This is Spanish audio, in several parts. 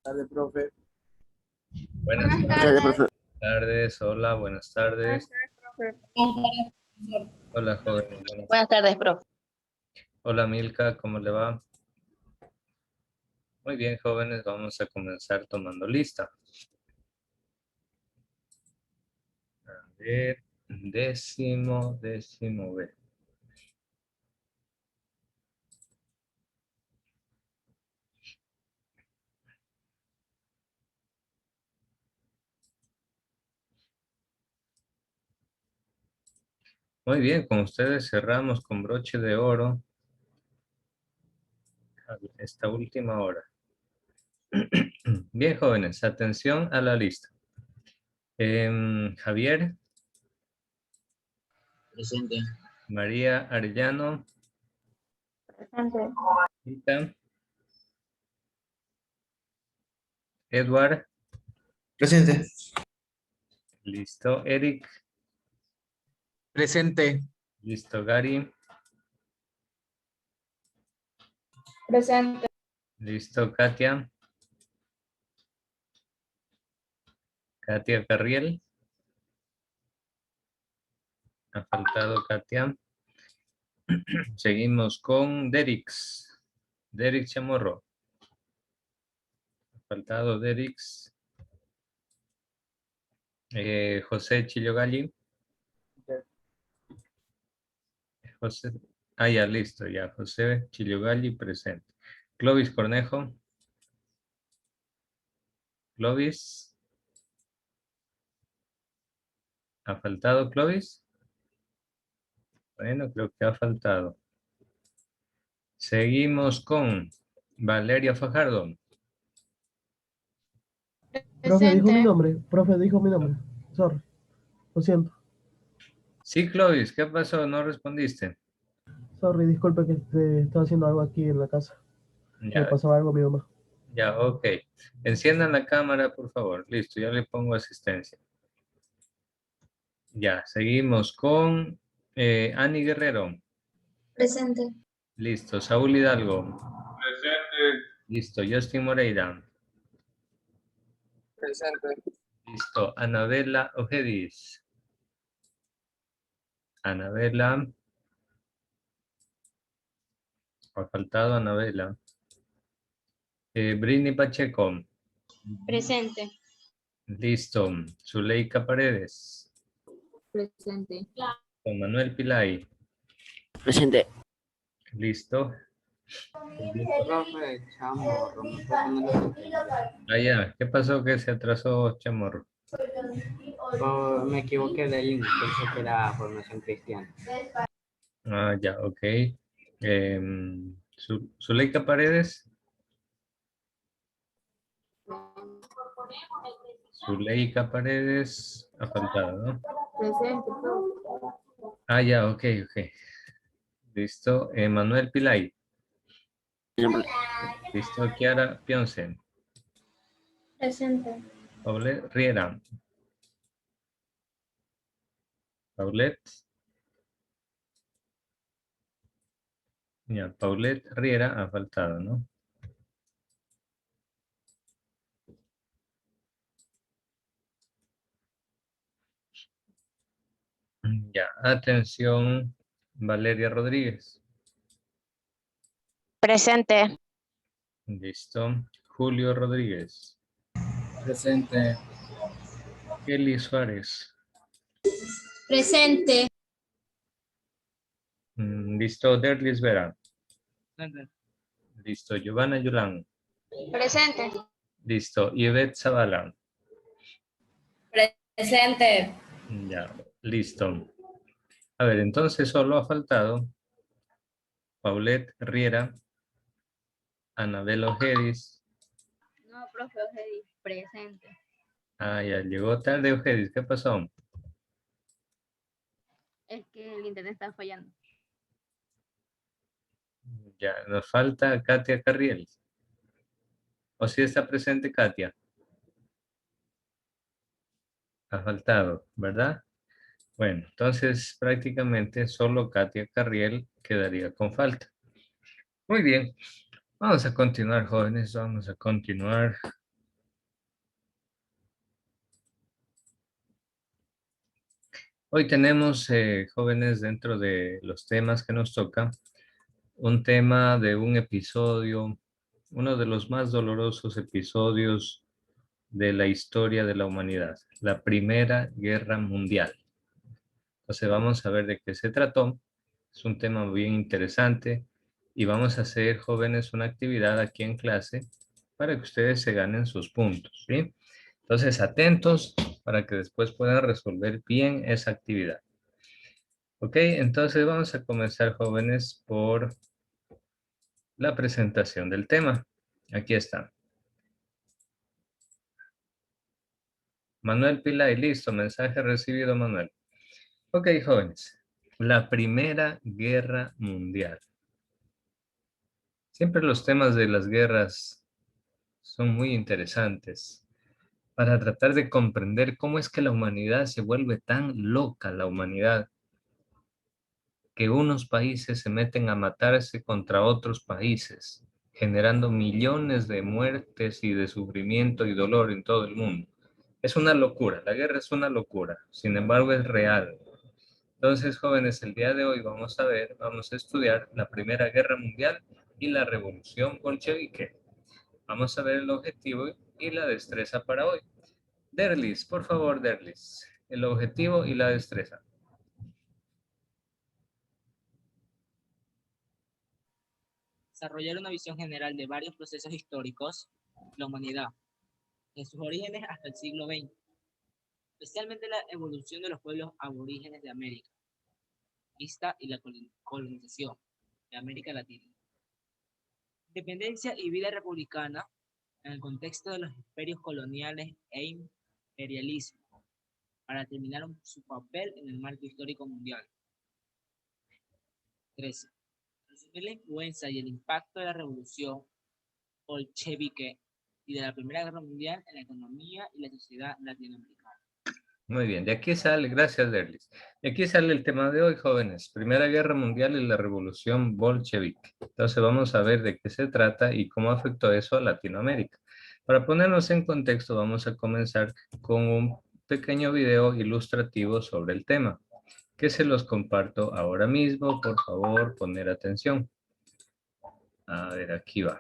Tarde, profe. Buenas tardes, hola, buenas tardes. Hola, joven. Buenas tardes, profe. Hola, Milka, ¿cómo le va? Muy bien, jóvenes, vamos a comenzar tomando lista. A ver, décimo B. Muy bien, con ustedes cerramos con broche de oro esta última hora. Bien, jóvenes, atención a la lista. Javier. Presente. María Arellano. Presente. Rita. Edward. Presente. Listo. Eric. Presente. Listo. Gary. Presente. Listo. Katia. Katia Carriel. Ha faltado Katia. Seguimos con Derix. Derix Chamorro. Ha faltado Derix. José Chillogalli. José. Ah, ya, listo, ya. José Chillogalli presente. Clovis Cornejo. Clovis. ¿Ha faltado Clovis? Bueno, creo que ha faltado. Seguimos con Valeria Fajardo. Profe, dijo mi Presente. nombre. Profe, dijo mi nombre. Sorry. Lo siento. Sí, Clovis, ¿qué pasó? ¿No respondiste? Sorry, disculpe que estaba haciendo algo aquí en la casa. Me Ya, pasaba algo a mi mamá. ya, ok. Enciendan la cámara, por favor. Listo, ya le pongo asistencia. Ya, seguimos con Ani Guerrero. Presente. Listo, Saúl Hidalgo. Presente. Listo, Justin Moreira. Presente. Listo, Anabela Ojedis. Anabela. Ha faltado Anabela. Brini Pacheco. Presente. Listo, Zuleika Paredes. Presente. Juan Manuel Pilay. Presente. Listo. Profe, Chamorro, ¿me puede poner la asistencia? Ah, ya. ¿Qué pasó que se atrasó, Chamorro? Oh, me equivoqué de link, pensé que era formación cristiana. Ah, ya, ok. Zuleika Paredes. Zuleika Paredes. Ha faltado, ¿no? Presente. Ah, ya, ok, ok. Listo. Manuel Pilay. Listo. Kiara Pionce. Presente. Paulette Riera. Paulette. Ya, Paulette Riera ha faltado, ¿no? Ya, atención, Valeria Rodríguez. Presente. Listo. Julio Rodríguez. Presente. Kelly Suárez. Presente. Listo. Derlis Vera. Presente. Listo. Giovanna Yulán. Presente. Listo. Yvette Zavala. Presente. Ya, listo. A ver, entonces solo ha faltado Paulette Riera, Anabel Ojedis. No, profe, presente. Ah, ya, llegó tarde Ojedis. ¿Qué pasó? Es que el internet está fallando. Ya, nos falta Katia Carriel. ¿O si está presente Katia? Ha faltado, ¿verdad? Bueno, entonces prácticamente solo Katia Carriel quedaría con falta. Muy bien, vamos a continuar, jóvenes, vamos a continuar. Hoy tenemos, jóvenes, dentro de los temas que nos toca, un tema de un episodio, uno de los más dolorosos episodios de la historia de la humanidad, la Primera Guerra Mundial. Entonces vamos a ver de qué se trató. Es un tema bien interesante y vamos a hacer, jóvenes, una actividad aquí en clase para que ustedes se ganen sus puntos, ¿sí? Entonces, atentos para que después puedan resolver bien esa actividad. Ok, entonces vamos a comenzar, jóvenes, por la presentación del tema. Aquí está. Manuel Pilay, listo, mensaje recibido, Manuel. Ok, jóvenes, la Primera Guerra Mundial. Siempre los temas de las guerras son muy interesantes para tratar de comprender cómo es que la humanidad se vuelve tan loca, la humanidad, que unos países se meten a matarse contra otros países, generando millones de muertes y de sufrimiento y dolor en todo el mundo. Es una locura, la guerra es una locura, sin embargo es real. Entonces, jóvenes, el día de hoy vamos a estudiar la Primera Guerra Mundial y la Revolución Bolchevique. Vamos a ver el objetivo y la destreza para hoy. Derlis, por favor, Derlis, el objetivo y la destreza. Desarrollar una visión general de varios procesos históricos de la humanidad, de sus orígenes hasta el siglo XX, especialmente la evolución de los pueblos aborígenes de América, conquista y la colonización de América Latina. Independencia y vida republicana en el contexto de los imperios coloniales e imperialismo, para terminar su papel en el marco histórico mundial. 13. Resumir la influencia y el impacto de la revolución bolchevique y de la Primera Guerra Mundial en la economía y la sociedad latinoamericana. Muy bien, de aquí sale, gracias Derlis. De aquí sale el tema de hoy, jóvenes. Primera Guerra Mundial y la Revolución Bolchevique. Entonces vamos a ver de qué se trata y cómo afectó eso a Latinoamérica. Para ponernos en contexto, vamos a comenzar con un pequeño video ilustrativo sobre el tema, que se los comparto ahora mismo. Por favor, poner atención. A ver, aquí va.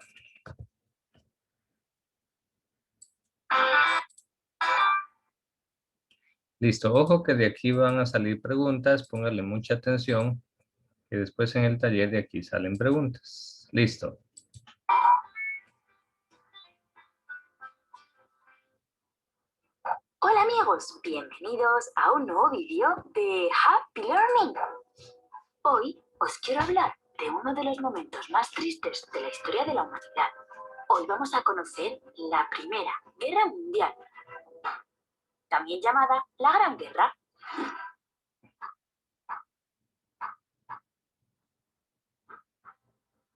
Listo, ojo que de aquí van a salir preguntas, póngale mucha atención, que después en el taller de aquí salen preguntas. Listo. Hola amigos, bienvenidos a un nuevo vídeo de Happy Learning. Hoy os quiero hablar de uno de los momentos más tristes de la historia de la humanidad. Hoy vamos a conocer la Primera Guerra Mundial, también llamada la Gran Guerra.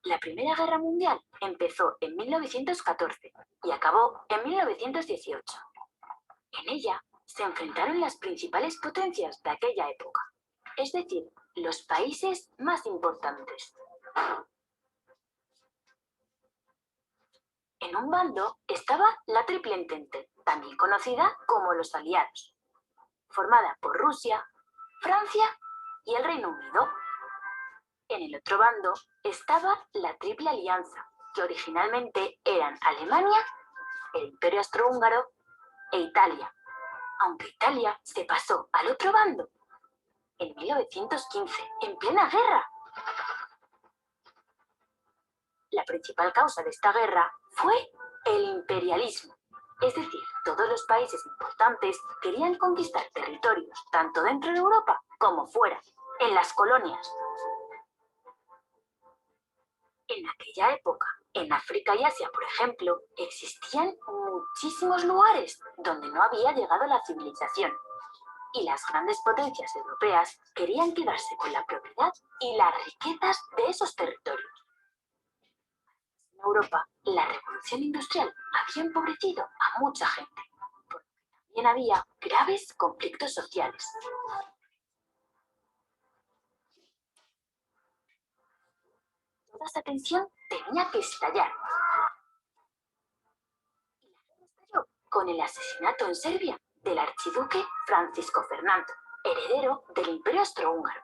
La Primera Guerra Mundial empezó en 1914 y acabó en 1918. En ella se enfrentaron las principales potencias de aquella época, es decir, los países más importantes. En un bando estaba la Triple Entente, también conocida como los Aliados, formada por Rusia, Francia y el Reino Unido. En el otro bando estaba la Triple Alianza, que originalmente eran Alemania, el Imperio Austrohúngaro e Italia, aunque Italia se pasó al otro bando en 1915, en plena guerra. La principal causa de esta guerra fue el imperialismo, es decir, todos los países importantes querían conquistar territorios, tanto dentro de Europa como fuera, en las colonias. En aquella época, en África y Asia, por ejemplo, existían muchísimos lugares donde no había llegado la civilización. Y las grandes potencias europeas querían quedarse con la propiedad y las riquezas de esos territorios. En Europa, la revolución industrial había empobrecido a mucha gente, por lo que también había graves conflictos sociales. Toda esa tensión tenía que estallar. Y la guerra estalló con el asesinato en Serbia del archiduque Francisco Fernando, heredero del Imperio Austrohúngaro.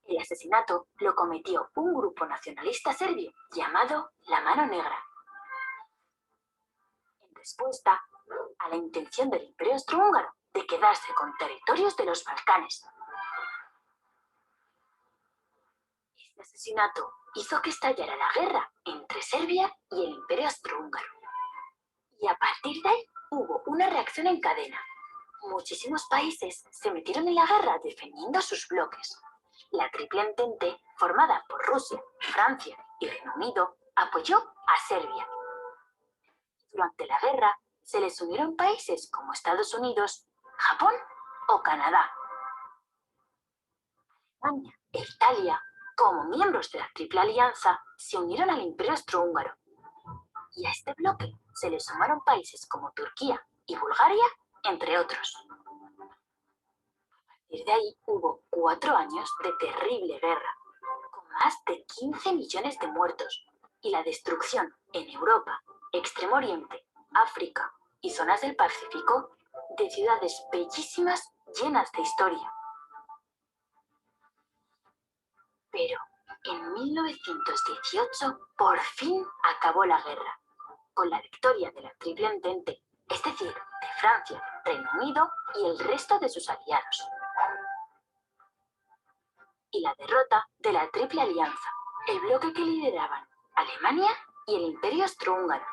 El asesinato lo cometió un grupo nacionalista serbio llamado La Mano Negra. En respuesta a la intención del Imperio Austrohúngaro de quedarse con territorios de los Balcanes. Este asesinato hizo que estallara la guerra entre Serbia y el Imperio Austrohúngaro. Y a partir de ahí hubo una reacción en cadena. Muchísimos países se metieron en la guerra defendiendo sus bloques. La Triple Entente, formada por Rusia, Francia y Reino Unido, apoyó a Serbia. Durante la guerra se les unieron países como Estados Unidos, Japón o Canadá. Alemania e Italia, como miembros de la Triple Alianza, se unieron al Imperio Austrohúngaro. Y a este bloque se le sumaron países como Turquía y Bulgaria, entre otros. A partir de ahí hubo 4 años de terrible guerra, con más de 15 millones de muertos y la destrucción en Europa, Extremo Oriente, África y zonas del Pacífico de ciudades bellísimas llenas de historia. Pero en 1918 por fin acabó la guerra, con la victoria de la Triple Entente, es decir, de Francia, Reino Unido y el resto de sus aliados. Y la derrota de la Triple Alianza, el bloque que lideraban Alemania y el Imperio Austrohúngaro.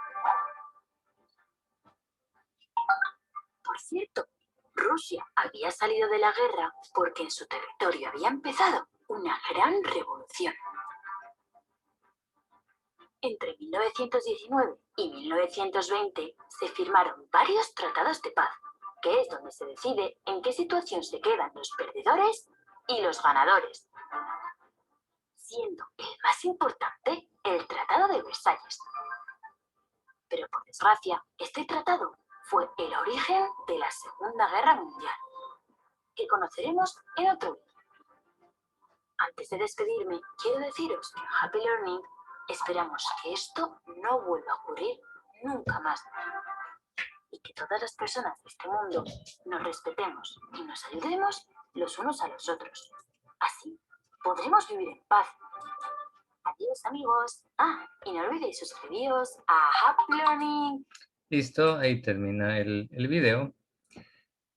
Por cierto, Rusia había salido de la guerra porque en su territorio había empezado una gran revolución. Entre 1919 y 1920 se firmaron varios tratados de paz, que es donde se decide en qué situación se quedan los perdedores y los ganadores, siendo el más importante el Tratado de Versalles. Pero por desgracia, este tratado fue el origen de la Segunda Guerra Mundial, que conoceremos en otro vídeo. Antes de despedirme, quiero deciros que en Happy Learning esperamos que esto no vuelva a ocurrir nunca más y que todas las personas de este mundo nos respetemos y nos ayudemos los unos a los otros. Así podremos vivir en paz. Adiós, amigos. Y no olvidéis suscribiros a Happy Learning. Listo, ahí termina el video.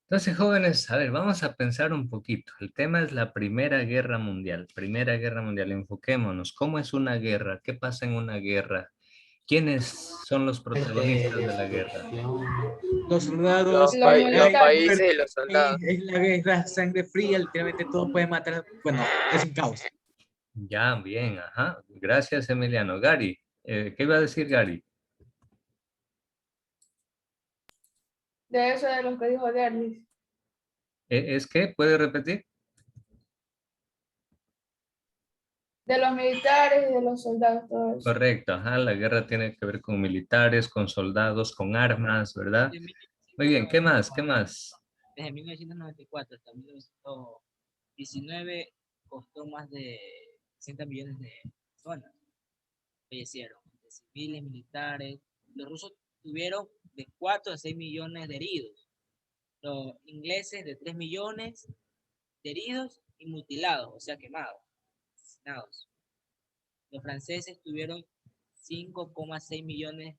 Entonces, jóvenes, a ver, vamos a pensar un poquito. El tema es la Primera Guerra Mundial. Primera Guerra Mundial, enfoquémonos. ¿Cómo es una guerra? ¿Qué pasa en una guerra? ¿Quiénes son los protagonistas de la guerra? Los soldados, Los países y los soldados. es la guerra, sangre fría, literalmente todo puede matar. Bueno, es un caos. Ya, bien, ajá. Gracias, Emiliano. Gary, ¿qué iba a decir Gary? De eso de los que dijo Derlis. ¿Es qué? ¿Puede repetir? De los militares y de los soldados, todo eso. Correcto, ajá. La guerra tiene que ver con militares, con soldados, con armas, ¿verdad? Muy bien, ¿qué más? ¿Qué más? Desde 1994 hasta 1919 costó más de 60 millones de personas. Fallecieron, de civiles, militares. Los rusos tuvieron de 4 a 6 millones de heridos. Los ingleses de 3 millones de heridos y mutilados, o sea, quemados, asesinados. Los franceses tuvieron 5,6 millones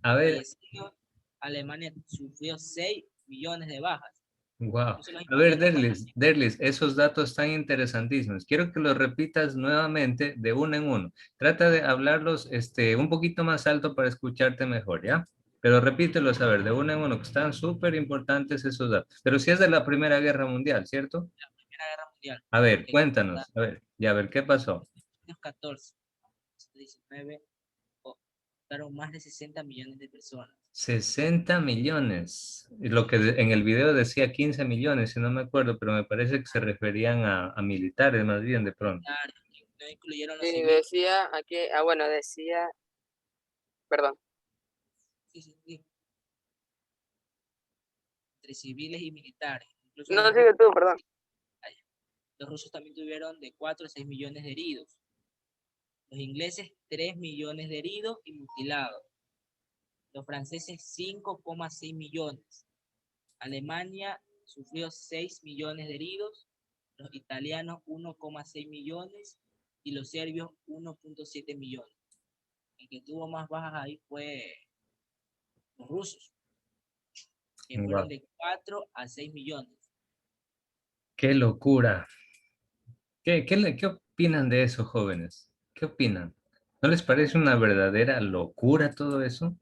A ver, fallecidos. Alemania sufrió 6 millones de bajas. wow. Eso los A ver, ingleses Derlis, esos datos están interesantísimos. Quiero que los repitas nuevamente de uno en uno. Trata de hablarlos un poquito más alto para escucharte mejor, ¿ya? Pero repítelos, a ver, de uno en uno, que están súper importantes esos datos. Pero si es de la Primera Guerra Mundial, ¿cierto? Primera Guerra Mundial. A ver, cuéntanos. A ver, ya, a ver, ¿qué pasó? 1914, 19 mataron más de 60 millones de personas. 60 millones. Y lo que en el video decía 15 millones, si no me acuerdo, pero me parece que se referían a militares más bien de pronto. Claro, no incluyeron los Sí, civiles. decía aquí, bueno, decía, perdón. Sí. Entre civiles y militares. Incluso No, sigue tú, perdón. los rusos también tuvieron de 4 a 6 millones de heridos. Los ingleses 3 millones de heridos y mutilados. Los franceses 5,6 millones. Alemania sufrió 6 millones de heridos, los italianos 1,6 millones y los serbios 1,7 millones. El que tuvo más bajas ahí fue los rusos, que fueron Wow, de 4 a 6 millones. qué locura. ¿Qué opinan de eso, jóvenes? ¿Qué opinan? ¿No les parece una verdadera locura todo eso?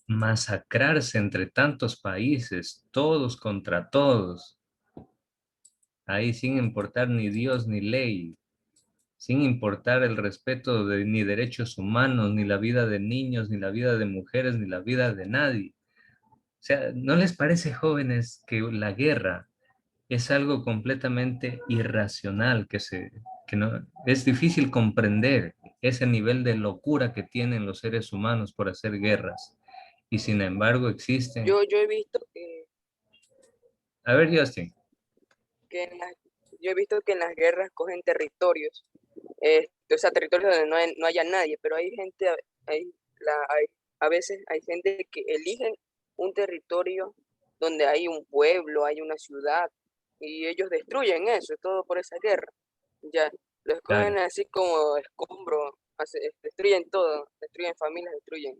Masacrarse entre tantos países, todos contra todos, ahí sin importar ni Dios ni ley, sin importar el respeto de ni derechos humanos, ni la vida de niños, ni la vida de mujeres, ni la vida de nadie. O sea, ¿no les parece, jóvenes, que la guerra es algo completamente irracional, que no, es difícil comprender ese nivel de locura que tienen los seres humanos por hacer guerras? Y sin embargo existen. Yo he visto A ver, Justin. que yo he visto que en las guerras cogen territorios, o sea, territorios donde no haya nadie, pero hay gente, a veces hay gente que eligen un territorio donde hay un pueblo, hay una ciudad, y ellos destruyen eso, todo por esa guerra. Ya, lo Claro, escogen así como escombro, destruyen todo, destruyen familias, destruyen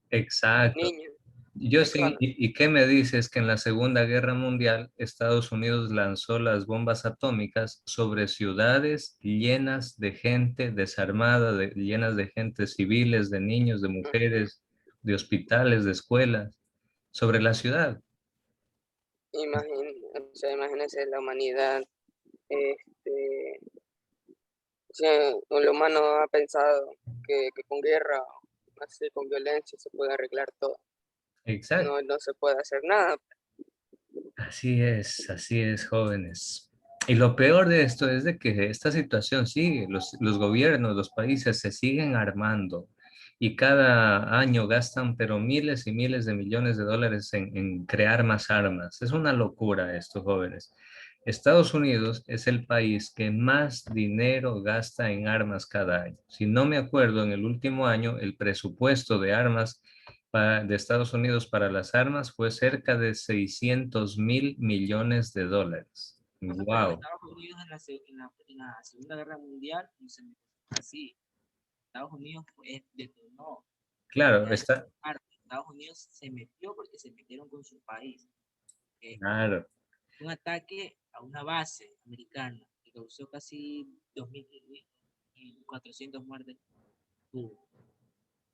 exacto. niños, Justin, personas. ¿y qué me dices que en la Segunda Guerra Mundial Estados Unidos lanzó las bombas atómicas sobre ciudades llenas de gente desarmada, llenas de gente civiles, de niños, de Ujú. mujeres, de hospitales, de escuelas, sobre la ciudad? O sea, imagínense la humanidad, este, o sea, el humano ha pensado que con guerra, así con violencia se puede arreglar todo. Exacto. No se puede hacer nada. Así es, jóvenes. Y lo peor de esto es de que esta situación sigue, los gobiernos, los países se siguen armando y cada año gastan pero miles y miles de millones de dólares en crear más armas. Es una locura esto, jóvenes. Estados Unidos es el país que más dinero gasta en armas cada año. Si no me acuerdo, en el último año el presupuesto de armas de Estados Unidos para las armas fue cerca de 600.000 millones de dólares. Bueno, pero Wow. Estados Unidos en la Segunda Guerra Mundial no se metió así. Estados Unidos detonó. Claro, Ya está, Estados Unidos se metió porque se metieron con su país. claro. Un ataque a una base americana que causó casi 2.400 muertes.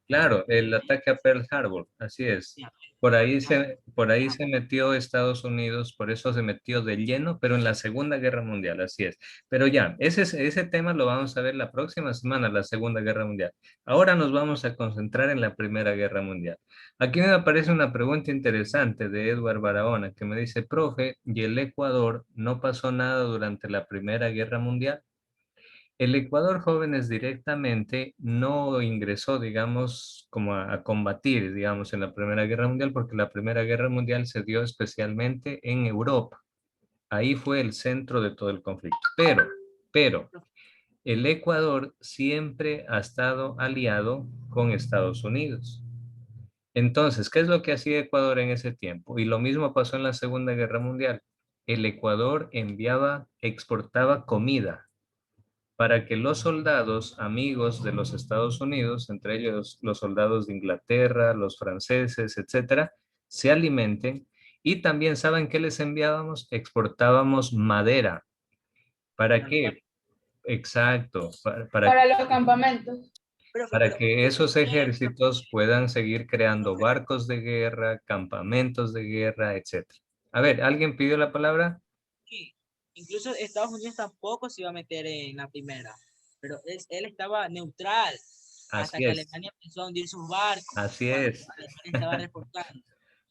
Claro, el ataque a Pearl Harbor, así es. Ya, Por ahí se metió Estados Unidos, por eso se metió de lleno, pero en la Segunda Guerra Mundial, así es. Pero ya, ese tema lo vamos a ver la próxima semana, la Segunda Guerra Mundial. Ahora nos vamos a concentrar en la Primera Guerra Mundial. Aquí me aparece una pregunta interesante de Edward Barahona, que me dice, profe, ¿y el Ecuador no pasó nada durante la Primera Guerra Mundial? El Ecuador Jóvenes directamente no ingresó, digamos, como a combatir, digamos, en la Primera Guerra Mundial, porque la Primera Guerra Mundial se dio especialmente en Europa. Ahí fue el centro de todo el conflicto. Pero, el Ecuador siempre ha estado aliado con Estados Unidos. Entonces, ¿qué es lo que hacía Ecuador en ese tiempo? Y lo mismo pasó en la Segunda Guerra Mundial. El Ecuador exportaba comida para que los soldados amigos de los Estados Unidos, entre ellos los soldados de Inglaterra, los franceses, etcétera, se alimenten. Y también, ¿saben qué les enviábamos? Exportábamos madera. ¿Para qué? Exacto, Para los campamentos. para que esos Pero, ejércitos puedan seguir creando barcos de guerra, campamentos de guerra, etcétera. A ver, ¿alguien pidió la palabra? sí, incluso Estados Unidos tampoco se iba a meter en la primera, pero él estaba neutral hasta Así que es, Alemania empezó a hundir sus barcos, así cuando es. Alemania estaba reportando.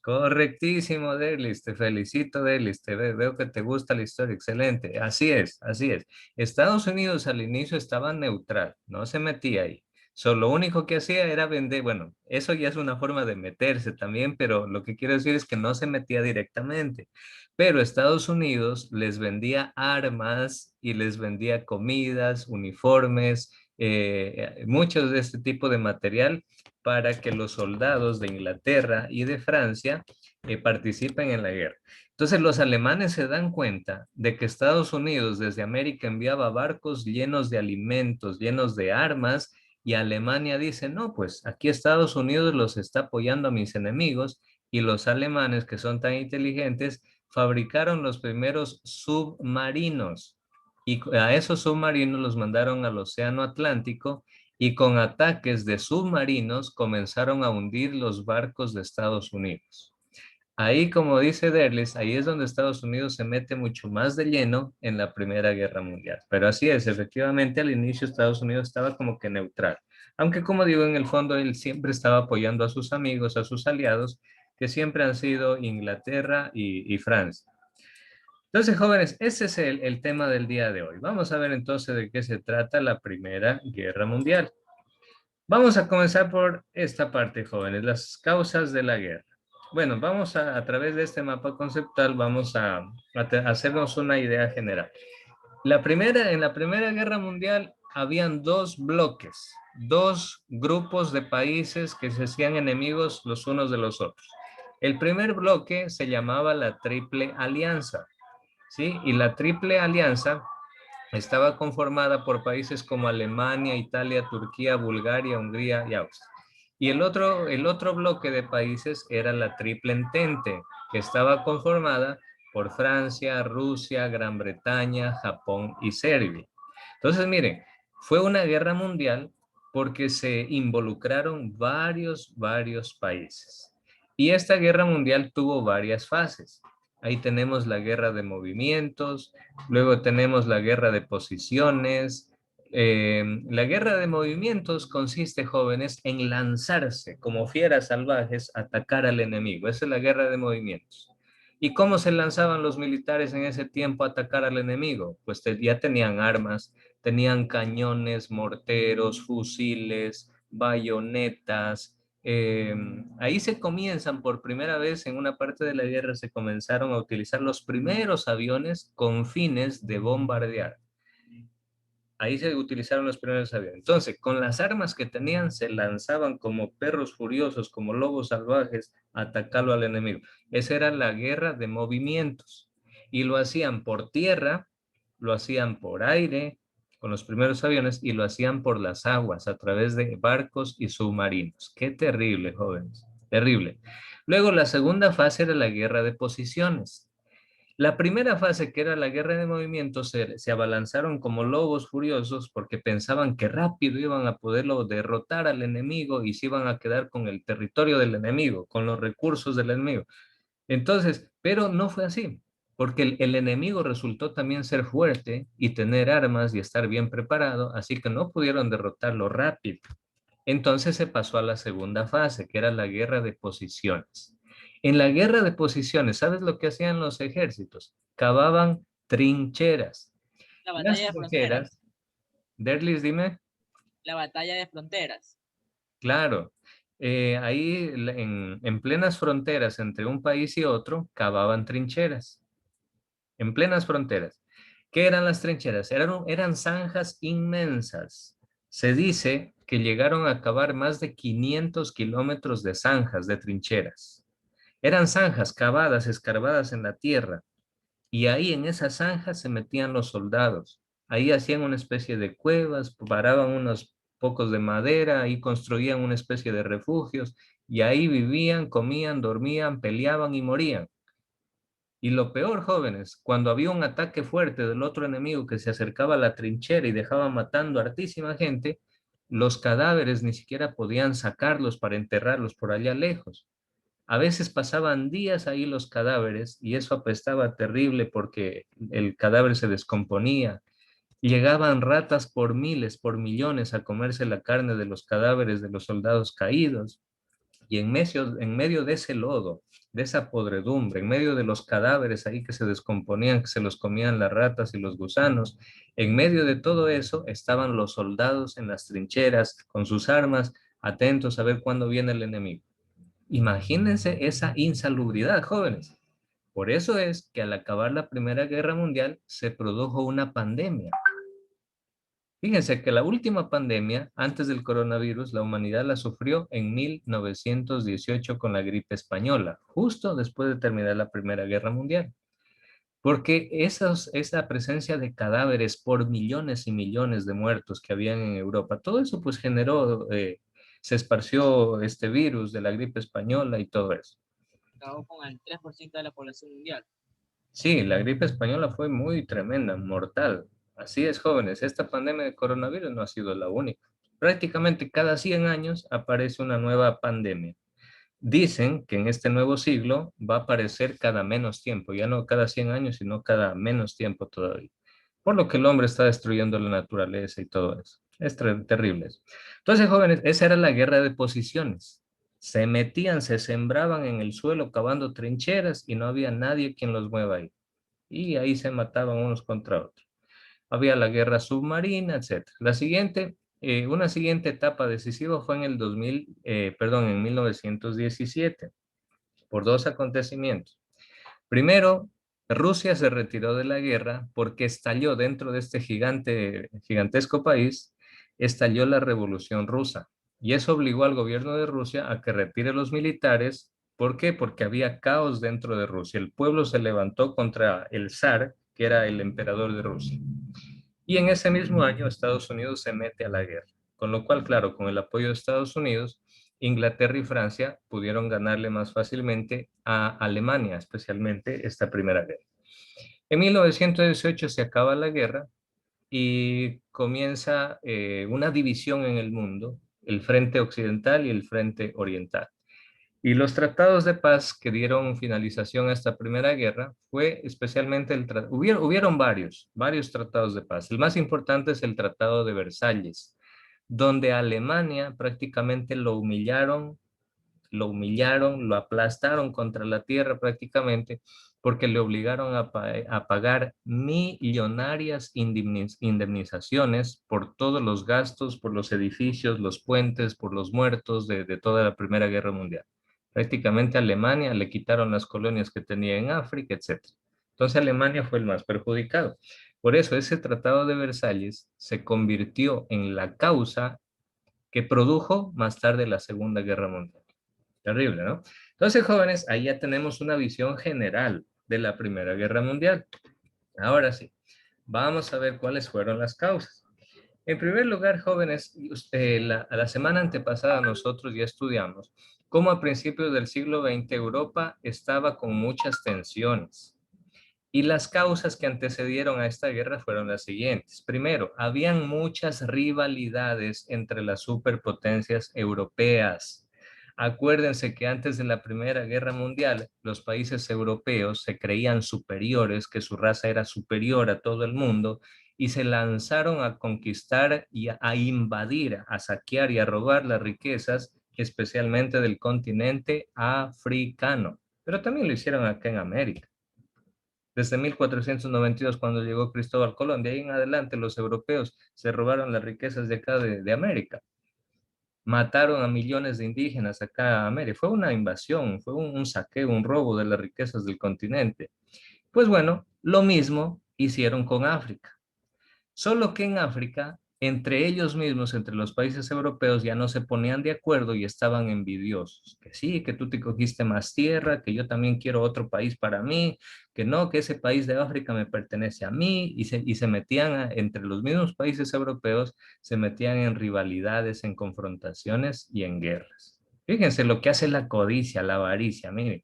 Correctísimo, Derlis, te felicito, Derlis, veo que te gusta la historia, excelente. Así es, así es. Estados Unidos al inicio estaba neutral, no se metía ahí. Lo único que hacía era vender, bueno, eso ya es una forma de meterse también, pero lo que quiero decir es que no se metía directamente. Pero Estados Unidos les vendía armas y les vendía comidas, uniformes, muchos de este tipo de material para que los soldados de Inglaterra y de Francia participen en la guerra. Entonces los alemanes se dan cuenta de que Estados Unidos desde América enviaba barcos llenos de alimentos, llenos de armas, y Alemania dice, no, pues aquí Estados Unidos los está apoyando a mis enemigos, y los alemanes, que son tan inteligentes, fabricaron los primeros submarinos, y a esos submarinos los mandaron al Océano Atlántico, y con ataques de submarinos comenzaron a hundir los barcos de Estados Unidos. Ahí, como dice Derles, ahí es donde Estados Unidos se mete mucho más de lleno en la Primera Guerra Mundial. Pero así es, efectivamente al inicio Estados Unidos estaba como que neutral. Aunque como digo, en el fondo él siempre estaba apoyando a sus amigos, a sus aliados, que siempre han sido Inglaterra y Francia. Entonces, jóvenes, ese es el tema del día de hoy. Vamos a ver entonces de qué se trata la Primera Guerra Mundial. Vamos a comenzar por esta parte, jóvenes, las causas de la guerra. Bueno, vamos a través de este mapa conceptual, vamos a hacernos una idea general. En la Primera Guerra Mundial habían dos bloques, dos grupos de países que se hacían enemigos los unos de los otros. El primer bloque se llamaba la Triple Alianza, ¿sí? Y la Triple Alianza estaba conformada por países como Alemania, Italia, Turquía, Bulgaria, Hungría y Austria. Y el otro bloque de países era la Triple Entente, que estaba conformada por Francia, Rusia, Gran Bretaña, Japón y Serbia. Entonces, miren, fue una guerra mundial porque se involucraron varios países. Y esta guerra mundial tuvo varias fases. Ahí tenemos la guerra de movimientos, luego tenemos la guerra de posiciones. La guerra de movimientos consiste, jóvenes, en lanzarse como fieras salvajes a atacar al enemigo. Esa es la guerra de movimientos. ¿Y cómo se lanzaban los militares en ese tiempo a atacar al enemigo? Pues ya tenían armas, tenían cañones, morteros, fusiles, bayonetas. Ahí se comienzan por primera vez en una parte de la guerra, se comenzaron a utilizar los primeros aviones con fines de bombardear. Ahí se utilizaron los primeros aviones. Entonces, con las armas que tenían, se lanzaban como perros furiosos, como lobos salvajes, a atacarlo al enemigo. Esa era la guerra de movimientos. Y lo hacían por tierra, lo hacían por aire, con los primeros aviones, y lo hacían por las aguas, a través de barcos y submarinos. Qué terrible, jóvenes. Terrible. Luego, la segunda fase era la guerra de posiciones. La primera fase, que era la guerra de movimiento, se abalanzaron como lobos furiosos porque pensaban que rápido iban a poderlo derrotar al enemigo y se iban a quedar con el territorio del enemigo, con los recursos del enemigo. Entonces, pero no fue así, porque el enemigo resultó también ser fuerte y tener armas y estar bien preparado, así que no pudieron derrotarlo rápido. Entonces se pasó a la segunda fase, que era la guerra de posiciones. En la guerra de posiciones, ¿sabes lo que hacían los ejércitos? Cavaban trincheras. La Las batalla de fronteras. trincheras, Derlis, dime. La batalla de fronteras. Claro, ahí en plenas fronteras entre un país y otro, cavaban trincheras. En plenas fronteras. ¿Qué eran las trincheras? Eran zanjas inmensas. Se dice que llegaron a cavar más de 500 kilómetros de zanjas, de trincheras. Eran zanjas cavadas, escarbadas en la tierra, y ahí en esas zanjas se metían los soldados. Ahí hacían una especie de cuevas, paraban unos pocos de madera, ahí construían una especie de refugios, y ahí vivían, comían, dormían, peleaban y morían. Y lo peor, jóvenes, cuando había un ataque fuerte del otro enemigo que se acercaba a la trinchera y dejaba matando a hartísima gente, los cadáveres ni siquiera podían sacarlos para enterrarlos por allá lejos. A veces pasaban días ahí los cadáveres y eso apestaba terrible porque el cadáver se descomponía. Llegaban ratas por miles, por millones a comerse la carne de los cadáveres de los soldados caídos. Y en medio de ese lodo, de esa podredumbre, en medio de los cadáveres ahí que se descomponían, que se los comían las ratas y los gusanos, en medio de todo eso estaban los soldados en las trincheras con sus armas, atentos a ver cuándo viene el enemigo. Imagínense esa insalubridad, jóvenes. Por eso es que al acabar la Primera Guerra Mundial se produjo una pandemia. Fíjense que la última pandemia, antes del coronavirus, la humanidad la sufrió en 1918 con la gripe española, justo después de terminar la Primera Guerra Mundial. Porque esa presencia de cadáveres por millones y millones de muertos que habían en Europa, todo eso pues generó, se esparció este virus de la gripe española y todo eso. Acabó con el 3% de la población mundial. Sí, la gripe española fue muy tremenda, mortal. Así es, jóvenes, esta pandemia de coronavirus no ha sido la única. Prácticamente cada 100 años aparece una nueva pandemia. Dicen que en este nuevo siglo va a aparecer cada menos tiempo, ya no cada 100 años, sino cada menos tiempo todavía. Por lo que el hombre está destruyendo la naturaleza y todo eso. Es terrible eso. Entonces, jóvenes, esa era la guerra de posiciones. Se metían, se sembraban en el suelo cavando trincheras y no había nadie quien los mueva ahí. Y ahí se mataban unos contra otros. Había la guerra submarina, etc. Una siguiente etapa decisiva fue en el 1917, por dos acontecimientos. Primero, Rusia se retiró de la guerra porque estalló dentro de este gigantesco país, estalló la Revolución Rusa. Y eso obligó al gobierno de Rusia a que retire los militares. ¿Por qué? Porque había caos dentro de Rusia. El pueblo se levantó contra el zar, que era el emperador de Rusia. Y en ese mismo año Estados Unidos se mete a la guerra. Con lo cual, claro, con el apoyo de Estados Unidos, Inglaterra y Francia pudieron ganarle más fácilmente a Alemania, especialmente esta primera guerra. En 1918 se acaba la guerra y comienza una división en el mundo, el frente occidental y el frente oriental. Y los tratados de paz que dieron finalización a esta primera guerra fue especialmente hubieron varios tratados de paz. El más importante es el Tratado de Versalles, donde a Alemania prácticamente lo aplastaron contra la tierra prácticamente, porque le obligaron a pagar millonarias indemnizaciones por todos los gastos, por los edificios, los puentes, por los muertos de toda la Primera Guerra Mundial. Prácticamente a Alemania le quitaron las colonias que tenía en África, etc. Entonces Alemania fue el más perjudicado. Por eso ese Tratado de Versalles se convirtió en la causa que produjo más tarde la Segunda Guerra Mundial. Terrible, ¿no? Entonces, jóvenes, ahí ya tenemos una visión general de la Primera Guerra Mundial. Ahora sí, vamos a ver cuáles fueron las causas. En primer lugar, jóvenes, la semana antepasada nosotros ya estudiamos cómo a principios del siglo XX Europa estaba con muchas tensiones. Y las causas que antecedieron a esta guerra fueron las siguientes. Primero, habían muchas rivalidades entre las superpotencias europeas. Acuérdense que antes de la Primera Guerra Mundial, los países europeos se creían superiores, que su raza era superior a todo el mundo, y se lanzaron a conquistar y a invadir, a saquear y a robar las riquezas, especialmente del continente africano. Pero también lo hicieron acá en América. Desde 1492, cuando llegó Cristóbal Colón, de ahí en adelante los europeos se robaron las riquezas de acá de América. Mataron a millones de indígenas acá a América. Fue una invasión, fue un saqueo, un robo de las riquezas del continente. Pues bueno, lo mismo hicieron con África. Solo que en África, entre ellos mismos, entre los países europeos, ya no se ponían de acuerdo y estaban envidiosos. Que sí, que tú te cogiste más tierra, que yo también quiero otro país para mí, que no, que ese país de África me pertenece a mí, y se metían entre los mismos países europeos, se metían en rivalidades, en confrontaciones y en guerras. Fíjense lo que hace la codicia, la avaricia, miren.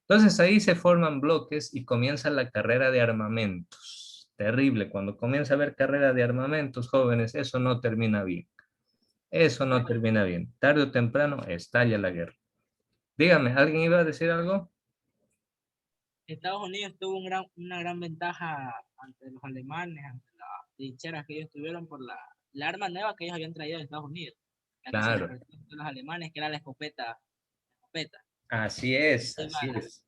Entonces ahí se forman bloques y comienza la carrera de armamentos. Terrible, cuando comienza a haber carrera de armamentos, jóvenes, eso no termina bien. Eso no termina bien. Tarde o temprano estalla la guerra. Dígame, ¿alguien iba a decir algo? Estados Unidos tuvo una gran ventaja ante los alemanes, ante las trincheras que ellos tuvieron por la arma nueva que ellos habían traído de Estados Unidos. La que se les Claro, perdió a los alemanes, que era la escopeta escopeta. Así es, de así bala. es.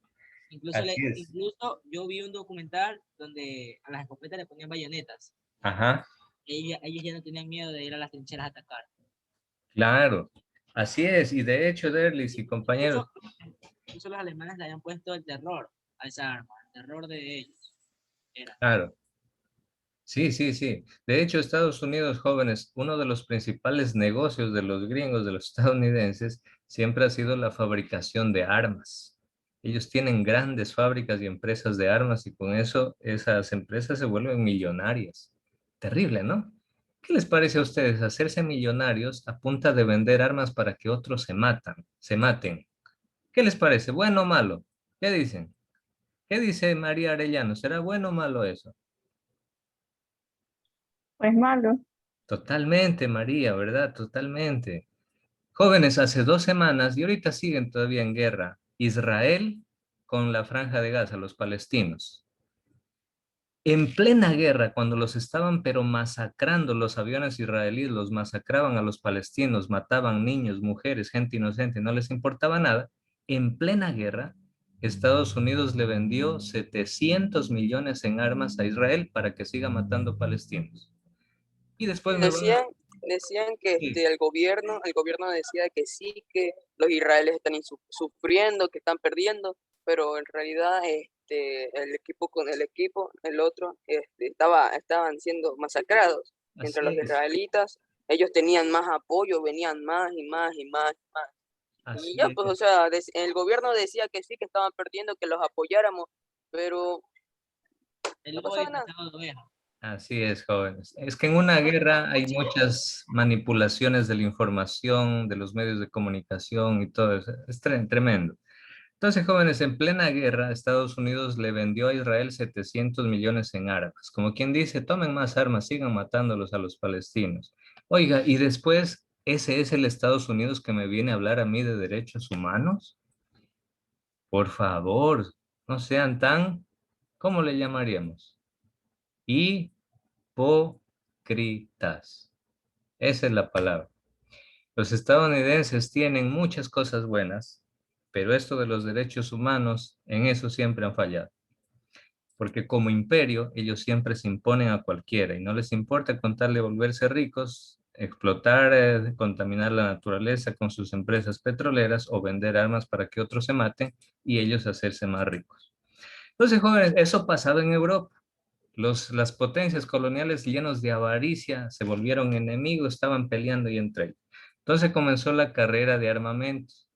Incluso, Así es. incluso yo vi un documental donde a las escopetas le ponían bayonetas. Ajá, Ellos ya no tenían miedo de ir a las trincheras a atacar. claro. Así es. Y de hecho, Derlis y compañeros, Incluso los alemanes le habían puesto el terror a esa arma, el terror de ellos. Era. claro. Sí, sí, sí. De hecho, Estados Unidos, jóvenes, uno de los principales negocios de los gringos, de los estadounidenses, siempre ha sido la fabricación de armas. Ellos tienen grandes fábricas y empresas de armas y con eso esas empresas se vuelven millonarias. Terrible, ¿no? ¿Qué les parece a ustedes hacerse millonarios a punta de vender armas para que otros se maten? ¿Qué les parece? ¿Bueno o malo? ¿Qué dicen? ¿Qué dice María Arellano? ¿Será bueno o malo eso? Pues malo. Totalmente, María, ¿verdad? Totalmente. Jóvenes, hace 2 semanas y ahorita siguen todavía en guerra. Israel con la Franja de Gaza, los palestinos. En plena guerra, cuando los estaban pero masacrando los aviones israelíes, los masacraban a los palestinos, mataban niños, mujeres, gente inocente, no les importaba nada. En plena guerra, Estados Unidos le vendió 700 millones en armas a Israel para que siga matando palestinos. Y después me van a... Decían que Sí. el gobierno decía que sí, que los israelíes están sufriendo, que están perdiendo, pero en realidad el otro, estaban siendo masacrados. Mientras Así los es, israelitas, ellos tenían más apoyo, venían más y más y más y más. Y así ya, pues, o es, sea, el gobierno decía que sí, que estaban perdiendo, que los apoyáramos, pero El no lobo pasaba nada. disfrazado de oveja. así es, jóvenes. Es que en una guerra hay muchas manipulaciones de la información, de los medios de comunicación y todo eso. Es tremendo. Entonces, jóvenes, en plena guerra, Estados Unidos le vendió a Israel 700 millones en armas. Como quien dice, tomen más armas, sigan matándolos a los palestinos. Oiga, y después, ¿ese es el Estados Unidos que me viene a hablar a mí de derechos humanos? Por favor, no sean tan, ¿cómo le llamaríamos? Hipócritas. Esa es la palabra. Los estadounidenses tienen muchas cosas buenas, pero esto de los derechos humanos, en eso siempre han fallado. Porque como imperio, ellos siempre se imponen a cualquiera y no les importa con tal de volverse ricos, explotar, contaminar la naturaleza con sus empresas petroleras o vender armas para que otros se maten y ellos hacerse más ricos. Entonces, jóvenes, eso pasaba en Europa. Las potencias coloniales llenos de avaricia se volvieron enemigos, estaban peleando y entre ellos. Entonces comenzó la carrera de armamentos.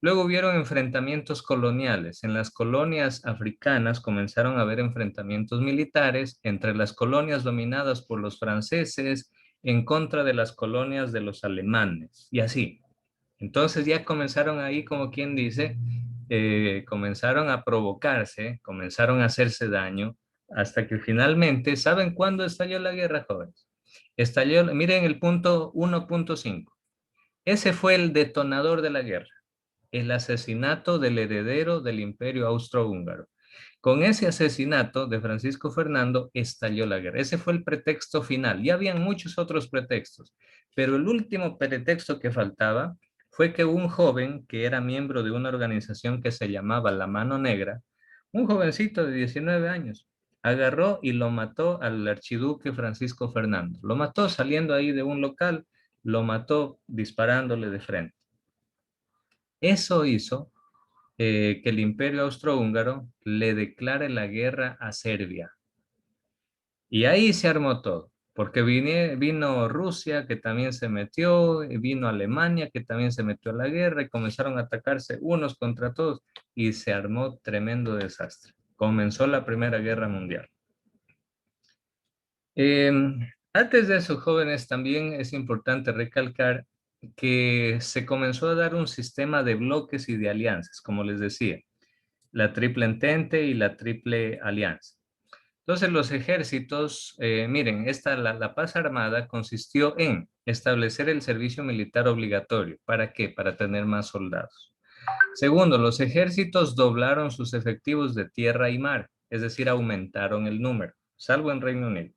Luego hubieron enfrentamientos coloniales. En las colonias africanas comenzaron a haber enfrentamientos militares entre las colonias dominadas por los franceses en contra de las colonias de los alemanes y así. Entonces ya comenzaron ahí, como quien dice, comenzaron a provocarse, comenzaron a hacerse daño, hasta que finalmente, ¿saben cuándo estalló la guerra, jóvenes? Estalló, miren el punto 1.5. Ese fue el detonador de la guerra, el asesinato del heredero del Imperio Austrohúngaro. Con ese asesinato de Francisco Fernando estalló la guerra. Ese fue el pretexto final. Ya habían muchos otros pretextos, pero el último pretexto que faltaba fue que un joven que era miembro de una organización que se llamaba La Mano Negra, un jovencito de 19 años, agarró y lo mató al archiduque Francisco Fernando. Lo mató saliendo ahí de un local, lo mató disparándole de frente. Eso hizo que el Imperio Austrohúngaro le declare la guerra a Serbia. Y ahí se armó todo, porque vino Rusia, que también se metió, y vino Alemania, que también se metió a la guerra, y comenzaron a atacarse unos contra todos, y se armó tremendo desastre. Comenzó la Primera Guerra Mundial. Eh, Antes de eso, jóvenes, también es importante recalcar que se comenzó a dar un sistema de bloques y de alianzas, como les decía, la Triple Entente y la Triple Alianza. Entonces los ejércitos, miren, la paz armada consistió en establecer el servicio militar obligatorio. ¿Para qué? Para tener más soldados. Segundo, los ejércitos doblaron sus efectivos de tierra y mar, es decir, aumentaron el número, salvo en Reino Unido.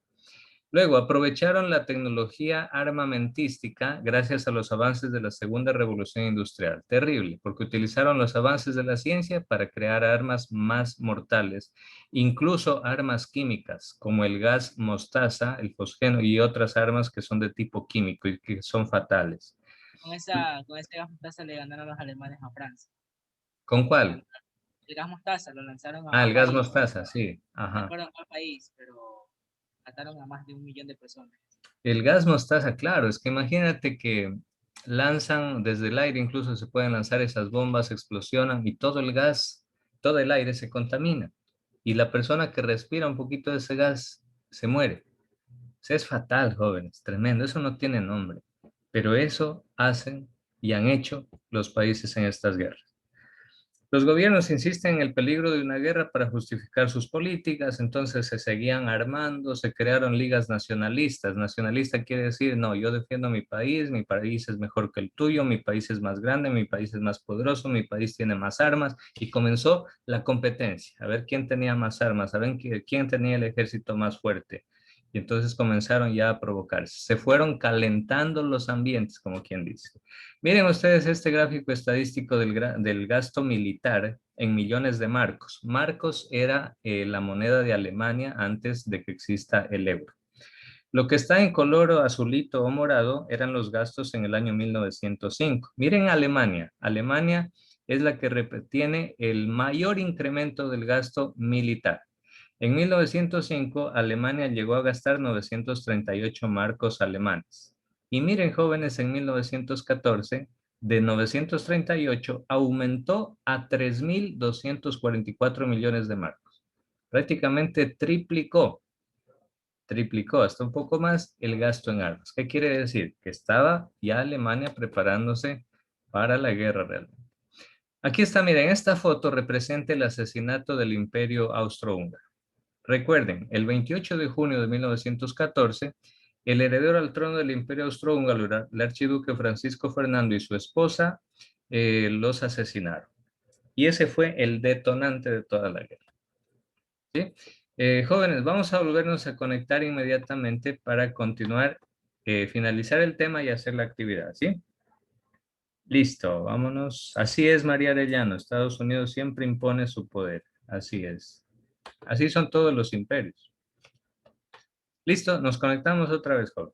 Luego, aprovecharon la tecnología armamentística gracias a los avances de la Segunda Revolución Industrial. Terrible, porque utilizaron los avances de la ciencia para crear armas más mortales, incluso armas químicas, como el gas mostaza, el fosgeno y otras armas que son de tipo químico y que son fatales. Con ese gas mostaza le ganaron los alemanes a Francia. ¿Con cuál? El gas mostaza lo lanzaron a Ah, un el gas país. mostaza, sí. No Ajá. recuerdo cuál país, pero mataron a más de 1 millón de personas. El gas mostaza, claro, es que imagínate que lanzan desde el aire, incluso se pueden lanzar esas bombas, explosionan y todo el gas, todo el aire se contamina. Y la persona que respira un poquito de ese gas se muere. O sea, es fatal, jóvenes, tremendo, eso no tiene nombre. Pero eso hacen y han hecho los países en estas guerras. Los gobiernos insisten en el peligro de una guerra para justificar sus políticas, entonces se seguían armando, se crearon ligas nacionalistas. Nacionalista quiere decir, no, yo defiendo mi país es mejor que el tuyo, mi país es más grande, mi país es más poderoso, mi país tiene más armas, y comenzó la competencia, a ver quién tenía más armas, a ver quién tenía el ejército más fuerte. Y entonces comenzaron ya a provocarse. Se fueron calentando los ambientes, como quien dice. Miren ustedes este gráfico estadístico del gasto militar en millones de marcos. Marcos era la moneda de Alemania antes de que exista el euro. Lo que está en color azulito o morado eran los gastos en el año 1905. Miren Alemania. Alemania es la que tiene el mayor incremento del gasto militar. En 1905, Alemania llegó a gastar 938 marcos alemanes. Y miren, jóvenes, en 1914, de 938 aumentó a 3.244 millones de marcos. Prácticamente triplicó hasta un poco más el gasto en armas. ¿Qué quiere decir? Que estaba ya Alemania preparándose para la guerra realmente. Aquí está, miren, esta foto representa el asesinato del Imperio Austrohúngaro. Recuerden, el 28 de junio de 1914, el heredero al trono del Imperio Austrohúngaro, el archiduque Francisco Fernando y su esposa, los asesinaron. Y ese fue el detonante de toda la guerra. ¿Sí? Jóvenes, vamos a volvernos a conectar inmediatamente para continuar, finalizar el tema y hacer la actividad, ¿sí? Listo, vámonos. Así es, María Arellano. Estados Unidos siempre impone su poder. Así es. Así son todos los imperios. Listo, nos conectamos otra vez, joven.